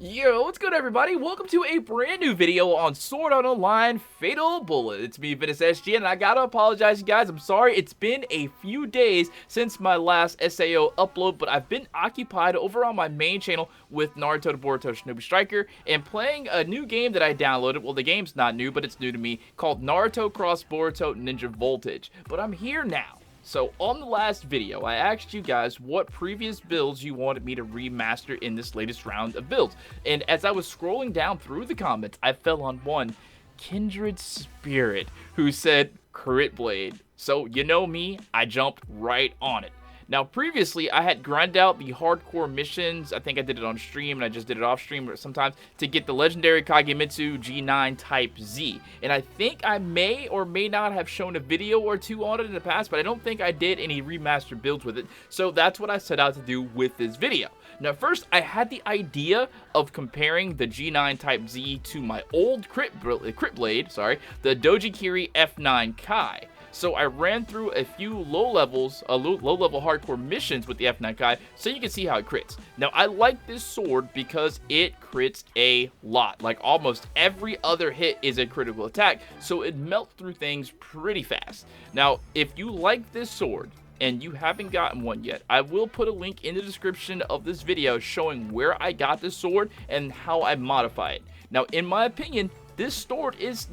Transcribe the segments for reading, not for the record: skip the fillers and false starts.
Yo, what's good everybody? Welcome to a brand new video on Sword Art Online Fatal Bullet. It's me, Ventus SG, and I gotta apologize, you guys. I'm sorry, it's been a few days since my last SAO upload, but I've been occupied over on my main channel with Naruto to Boruto Shinobi Striker and playing a new game that I downloaded. Well, the game's not new, but it's new to me, called Naruto X Boruto Ninja Voltage. But I'm here now. So, on the last video, I asked you guys what previous builds you wanted me to remaster in this latest round of builds. And as I was scrolling down through the comments, I fell on one, Kindred Spirit, who said Crit Blade. So, you know me, I jumped right on it. Now, previously, I had grinded out the hardcore missions. I think I did it on stream, and I just did it off stream sometimes to get the legendary Kagemitsu G9 Type Z. And I think I may or may not have shown a video or two on it in the past, but I don't think I did any remastered builds with it. So that's what I set out to do with this video. Now, first, I had the idea of comparing the G9 Type Z to my old Crit Blade, the Dojikiri F9 Kai. So I ran through a few low-level hardcore missions with the F9 Kai so you can see how it crits. Now, I like this sword because it crits a lot. Like, almost every other hit is a critical attack, so it melts through things pretty fast. Now, if you like this sword and you haven't gotten one yet, I will put a link in the description of this video showing where I got this sword and how I modify it. Now, in my opinion, the sword is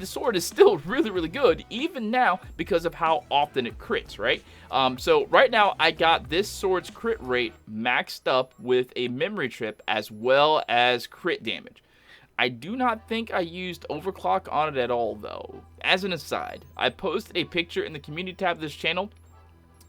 still really good, even now, because of how often it crits, right? So right now, I got this sword's crit rate maxed up with a memory trip as well as crit damage. I do not think I used overclock on it at all, though. As an aside, I posted a picture in the community tab of this channel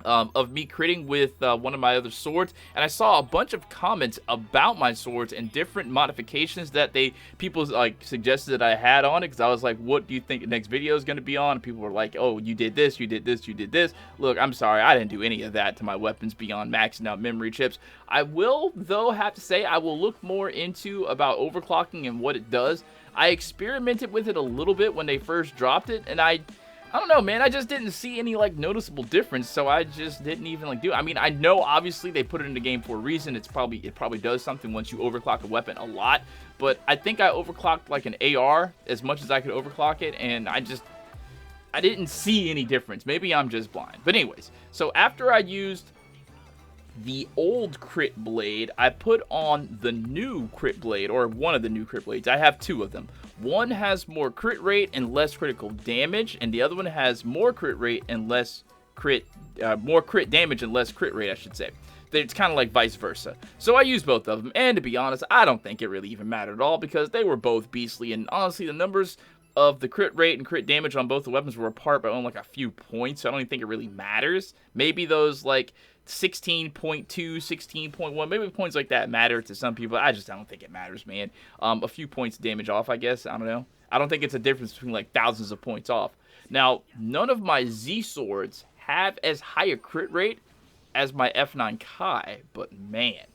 of me critting with one of my other swords, and I saw a bunch of comments about my swords and different modifications that people like suggested that I had on it, because I was like, what do you think the next video is going to be on? And people were like, oh, you did this, you did this, you did this. Look, I'm sorry, I didn't do any of that to my weapons beyond maxing out memory chips. I will, though, have to say, I will look more into about overclocking and what it does. I experimented with it a little bit when they first dropped it, and I don't know, man. I just didn't see any, like, noticeable difference, so I just didn't even, like, do it. I mean, I know, obviously, they put it in the game for a reason. It probably does something once you overclock a weapon a lot, but I think I overclocked, like, an AR as much as I could overclock it, and I didn't see any difference. Maybe I'm just blind. But anyways, so after I used the old crit blade, I put on the new crit blade, or one of the new crit blades. I have two of them. One has more crit rate and less critical damage, and the other one has more crit rate and less more crit damage and less crit rate, I should say. It's kind of like vice versa. So I used both of them, and to be honest, I don't think it really even mattered at all because they were both beastly, and honestly, the numbers of the crit rate and crit damage on both the weapons were apart by only like a few points, so I don't even think it really matters. Maybe those like 16.2, 16.1, maybe points like that matter to some people. I don't think it matters, man. A few points damage off, I guess. I don't know. I don't think it's a difference between like thousands of points off. Now, none of my Z swords have as high a crit rate as my F9 Kai, but man,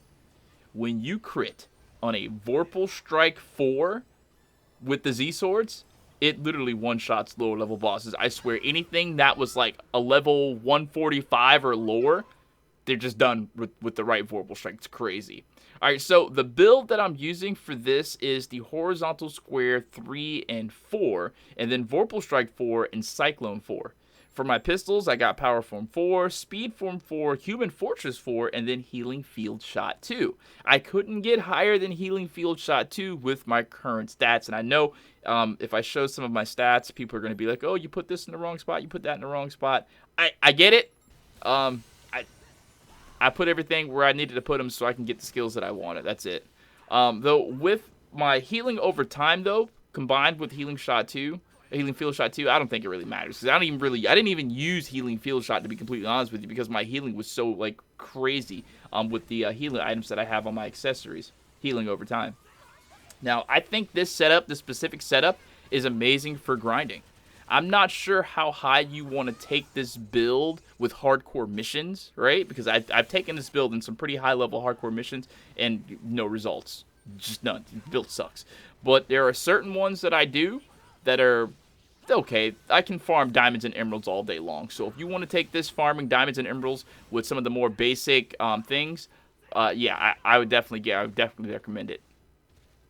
when you crit on a Vorpal Strike 4 with the Z swords, it literally one-shots lower level bosses. I swear, anything that was like a level 145 or lower, they're just done with the right Vorpal Strike. It's crazy. Alright, so the build that I'm using for this is the Horizontal Square 3 and 4, and then Vorpal Strike 4 and Cyclone 4. For my pistols, I got Power Form 4, Speed Form 4, Human Fortress 4, and then Healing Field Shot 2. I couldn't get higher than Healing Field Shot 2 with my current stats, and I know if I show some of my stats, people are going to be like, oh, you put this in the wrong spot, you put that in the wrong spot. I get it. I put everything where I needed to put them so I can get the skills that I wanted. That's it. Though with my healing over time, though, combined with Healing Field Shot 2, I don't think it really matters. Because I didn't even use Healing Field Shot, to be completely honest with you, because my healing was so, like, crazy with the healing items that I have on my accessories. Healing over time. Now, I think this specific setup, is amazing for grinding. I'm not sure how high you want to take this build with hardcore missions, right? Because I've taken this build in some pretty high-level hardcore missions, and no results. Just none. The build sucks. But there are certain ones that I do that are okay. I can farm diamonds and emeralds all day long. So if you want to take this farming diamonds and emeralds with some of the more basic things, yeah, I would definitely recommend it.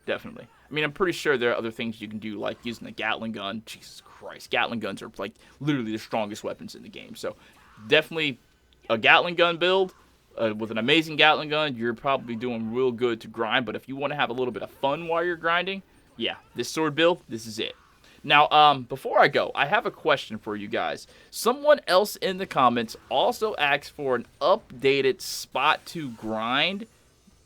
definitely. I mean, I'm pretty sure there are other things you can do, like using the Gatling gun. Jesus Christ, Gatling guns are like literally the strongest weapons in the game. So definitely a Gatling gun build. With an amazing Gatling gun, you're probably doing real good to grind. But if you want to have a little bit of fun while you're grinding, yeah, this sword build, this is it. Now, before I go, I have a question for you guys. Someone else in the comments also asked for an updated spot to grind,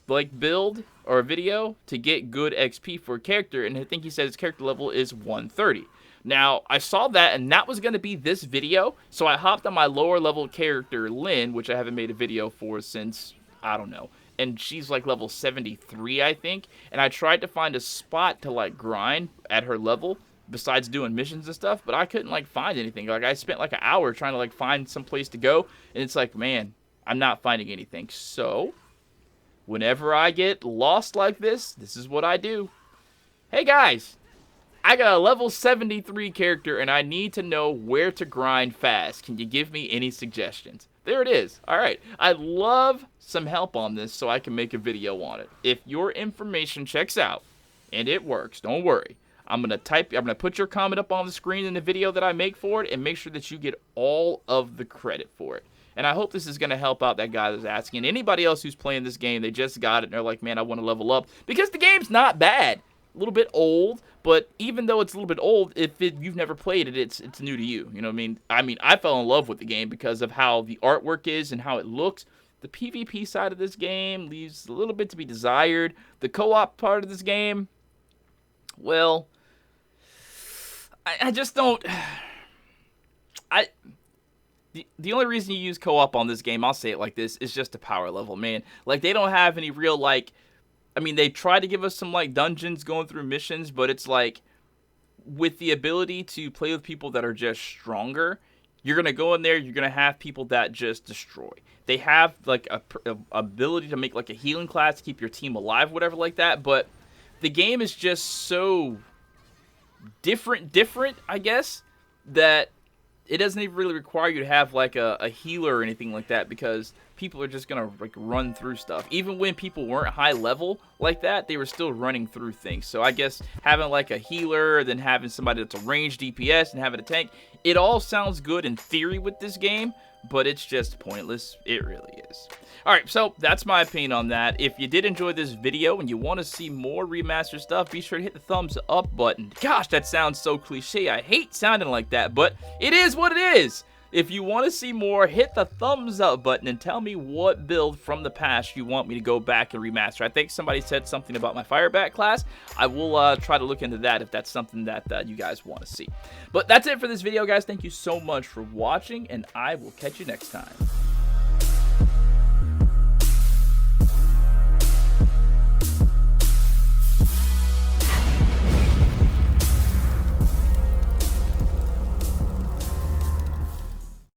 like build or video, to get good XP for a character. And I think he said his character level is 130. Now, I saw that, and that was going to be this video, so I hopped on my lower-level character, Lynn, which I haven't made a video for since, I don't know, and she's, like, level 73, I think, and I tried to find a spot to, like, grind at her level, besides doing missions and stuff, but I couldn't, like, find anything. Like, I spent, like, an hour trying to, like, find some place to go, and it's like, man, I'm not finding anything. So, whenever I get lost like this, this is what I do. Hey, guys! I got a level 73 character, and I need to know where to grind fast. Can you give me any suggestions? There it is. All right. I'd love some help on this so I can make a video on it. If your information checks out and it works, don't worry. I'm going to put your comment up on the screen in the video that I make for it and make sure that you get all of the credit for it. And I hope this is going to help out that guy that's asking. And anybody else who's playing this game, they just got it and they're like, man, I want to level up. Because the game's not bad. A little bit old, but even though it's a little bit old, if you've never played it, it's new to you. You know what I mean? I fell in love with the game because of how the artwork is and how it looks. The PvP side of this game leaves a little bit to be desired. The co-op part of this game, well, I just don't. The only reason you use co-op on this game, I'll say it like this, is just a power level, man. Like, they don't have any real, like, I mean, they try to give us some, like, dungeons going through missions, but it's like, with the ability to play with people that are just stronger, you're going to go in there, you're going to have people that just destroy. They have, like, a ability to make, like, a healing class to keep your team alive, whatever like that, but the game is just so different, I guess, that it doesn't even really require you to have, like, a healer or anything like that, because people are just gonna, like, run through stuff. Even when people weren't high level like that, they were still running through things. So I guess having, like, a healer, then having somebody that's a ranged DPS, and having a tank, it all sounds good in theory with this game, but it's just pointless. It really is. Alright, so that's my opinion on that. If you did enjoy this video and you want to see more remastered stuff, be sure to hit the thumbs up button. Gosh, that sounds so cliche. I hate sounding like that, but it is what it is. If you want to see more, hit the thumbs up button and tell me what build from the past you want me to go back and remaster. I think somebody said something about my Firebat class. I will try to look into that if that's something that you guys want to see. But that's it for this video, guys. Thank you so much for watching, and I will catch you next time.